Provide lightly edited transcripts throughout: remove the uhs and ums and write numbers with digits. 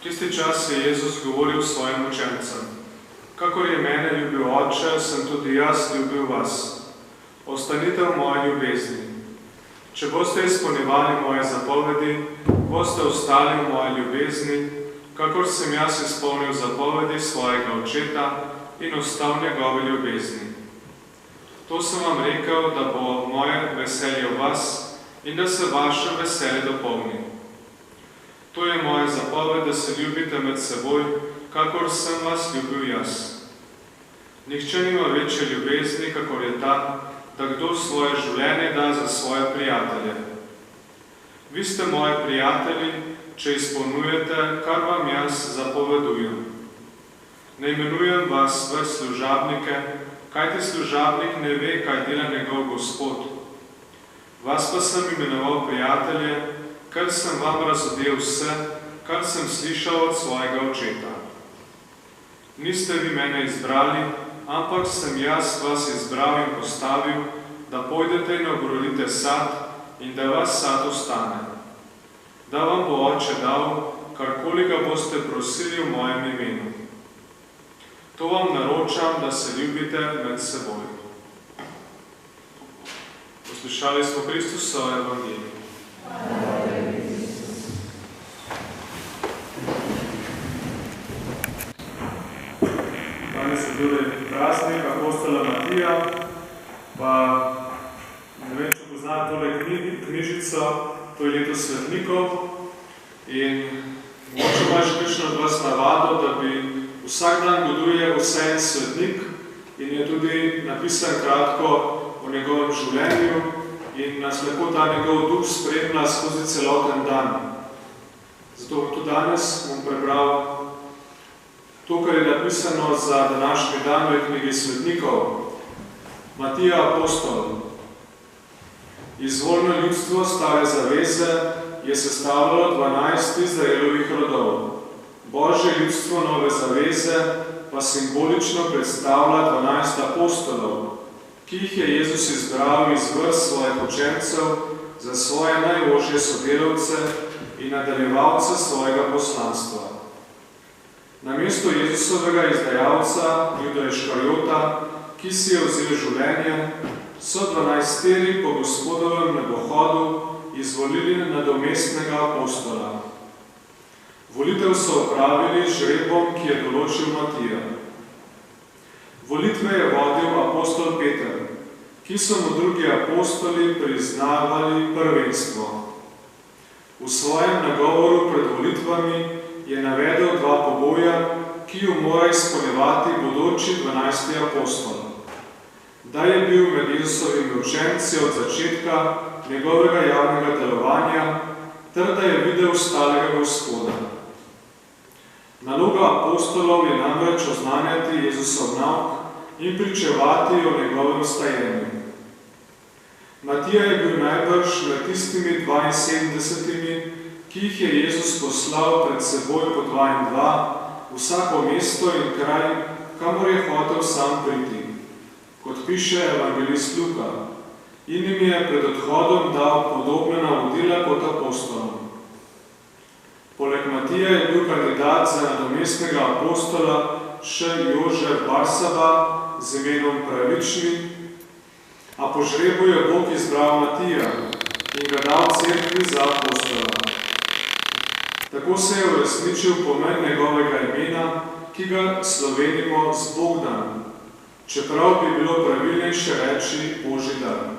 Tisti čas je Jezus govoril svojim učencem: Kakor je mene ljubil Oče, sem tudi jaz ljubil vas. Ostanite v moji ljubezni. Če boste izpolnjevali moje zapovedi, boste ostali v moji ljubezni, kakor sem jaz izpolnil zapovedi svojega očeta in ostal v njegovi ljubezni. To sem vam rekel, da bo moje veselje v vas in da se vaše veselje dopolni. To je moja zapoved, da se ljubite med seboj, kakor sem vas ljubil jaz. Nihče nima večje ljubezni, kakor je ta, da kdo svoje življenje da za svoje prijatelje. Vi ste moji prijatelji, če izpolnjujete, kar vam jaz zapovedujem. Ne imenujem vas več služabnike, kajti služabnik ne ve, kaj dela njegov gospod. Vas pa sem imenoval prijatelje, ker sem vam razodel vse, kar sem slišal od svojega očeta. Niste vi mene izbrali, ampak sem jaz vas izbral in postavil, da pojdete in obrodite sad in da vas sad ostane. Da vam bo Oče dal, karkoli ga boste prosili v mojem imenu. To vam naročam, da se ljubite med seboj. Poslušali smo Kristusovo evangelije. Danes je bil praznik apostola Matija, pa ne vem, če poznate tole knjižico, to je leto svetnikov in mogoče imaš kakšno od vas navado, da bi vsak dan goduje vsaj en svetnik in je tudi napisan kratko o njegovem življenju in nas lepo ta njegov duh spremlja skozi celoten dan. Zato tudi danes bom prebral to, kar je napisano za današnji dan v knjigi svetnikov. Matija apostol. Izvorno ljudstvo stare zaveze je sestavljalo 12 Izraelovih rodov. Božje ljudstvo nove zaveze pa simbolično predstavlja 12 apostolov, ki jih je Jezus izbral iz vrst svojih učencev za svoje najožje sodelavce in nadaljevalce svojega poslanstva. Namesto Jezusovega izdajalca, Juda Iškarijota, ki si je vzel življenje, so 12 po Gospodovem nebohodu izvolili nadomestnega apostola. Volitev so opravili z žrebom, ki je določil Matija. Volitve je vodil apostol Peter, ki so mu drugi apostoli priznavali prvenstvo. V svojem nagovoru pred volitvami je navedel dva pogoja, ki ju mora izpolnjevati bodoči 12. apostol. Da je bil med Jezusovimi učenci od začetka njegovega javnega delovanja, ter da je videl stalega Gospoda. Naloga apostolov je namreč oznanjati Jezusov nauk in pričevati o njegovem stajenju. Matija je bil najbrž med tistimi 72, ki jih je Jezus poslal pred seboj po 2 in 2, vsako mesto in kraj, kamor je hotel sam priti, kot piše evangelist Luka, in jim je pred odhodom dal podobne navodila kot apostolom. Poleg Matije je bil kandidat za nadomestnega apostola še Jožef Barsaba z imenom Pravični, a po žrebu je Bog izbral Matija in ga dal cerkvi za apostola. Tako se je uresničil pomen njegovega imena, ki ga slovenimo z Bogdan, čeprav bi bilo pravilnejše reči Božji dar.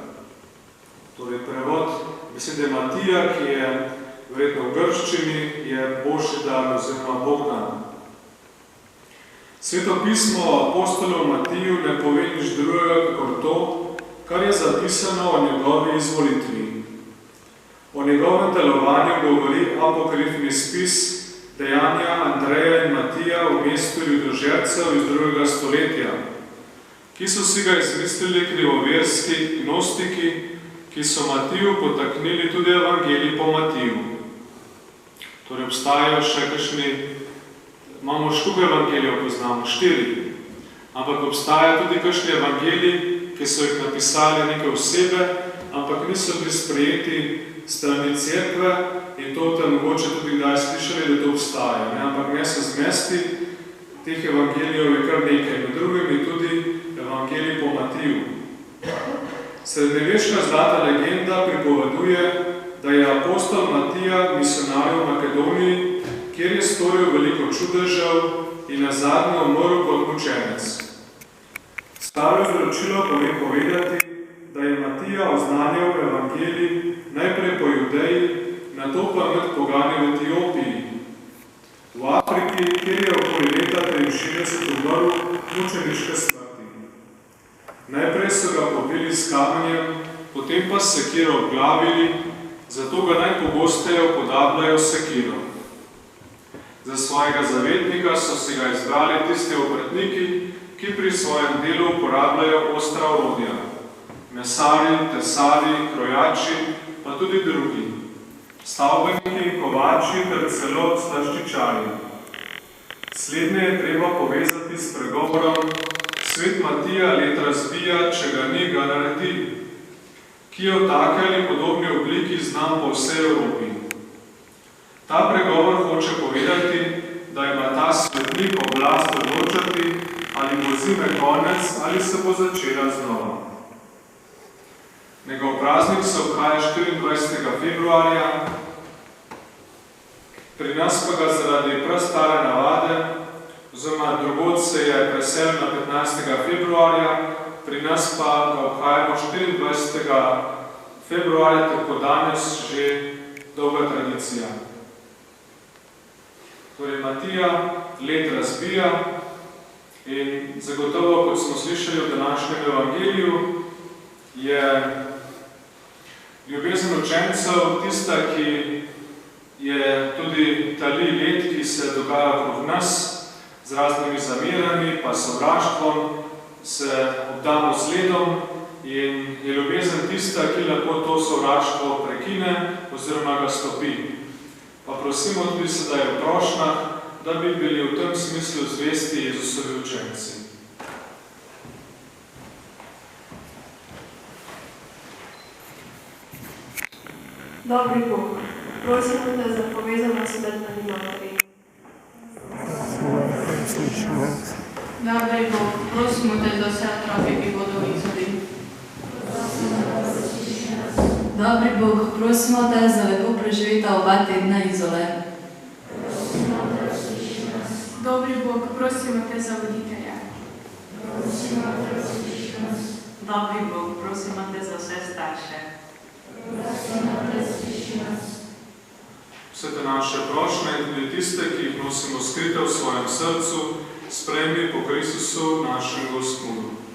Torej prevod besede Matija, ki je verjetno v grščini, je Božji dar oziroma Bogdan. Sveto pismo o apostolu Matiju ne pove nič drugega kakor to, kar je zapisano o njegovi izvolitvi. O njegovem delovanju govori apokrifni spis dejanja Andreja in Matija v mestu ljudožercev iz 2. stoletja, ki so si ga izmislili krivoverski gnostiki, ki so Matiju potaknili tudi evangelij po Matiju. Torej obstajajo še kakšni, imamo školiko evangelijev poznamo, 4, ampak obstaja tudi kakšni evangeliji, ki so jih napisali neke osebe, ampak niso bili sprejeti strani cerkve in to te mogoče tudi kdaj slišali, da to obstaja. Ampak ne se zmesti, teh evangelijev je kar nekaj, med drugimi tudi evangelij po Matiju. Srednjeveška zlata legenda pripoveduje, da je apostol Matija misionaril v Makedoniji, kjer je storil veliko čudežev in nazadnje umrl kot mučenec. Staro izročilo pove povedati, da je Matija oznanjal evangelij najprej po Judeji, nato pa med pogani v Etiopiji. V Afriki, kjer je okoli leta 63 umrl mučeniške smrti. Najprej so ga pobili s kamenjem, potem pa sekiro obglavili, zato ga najpogosteje upodabljajo sekiro. Za svojega zavetnika so si ga izbrali tisti obrtniki, ki pri svojem delu uporabljajo ostra orodja. Mesari, tesari, krojači, pa tudi drugi. Stavbeniki, kovači ter celo slaščičari. Slednje je treba povezati s pregovorom: Svet Matija let razbija, če ga ni, ga naredi, ki je v take ali podobni obliki znan po vsej Evropi. Ta pregovor hoče povedati, da ima ta svetnik oblast odločati, ali bo zime konec, ali se bo začela znova. Njegov praznik se obhaja 24. februarja, pri nas pa ga zaradi prastare navade, oziroma drugod se je preselil na 15. februarja, pri nas pa ga obhajamo 24. februarja, tako danes že dolga tradicija. Torej, Matija let razbija in zagotovo, kot smo slišali v današnjem evangeliju, je ljubezen učencev tista, ki je tudi tali let, ki se dogaja okrog nas, z raznimi zamerami, pa sovraštvom, se obdamo z ledom in je ljubezen tista, ki lahko to sovraštvo prekine oziroma ga stopi. Pa prosimo tudi sedaj v prošnjah, da bi bili v tem smislu zvesti Jezusovi učenci. Dobri Bog, prosimo te za povezanost med nami materi. Dobri Bog, prosimo te za vse otroke, ki bodo v izhodi. Dobri Bog, prosimo te za lepo preživeta oba tedna izole. Dobri Bog, prosimo te za voditelja. Dobri Bog, prosimo te za vse starše. Vse te naše prošnje in tudi tiste, ki jih nosimo skrite v svojem srcu, sprejmi po Kristusu, našem Gospodu.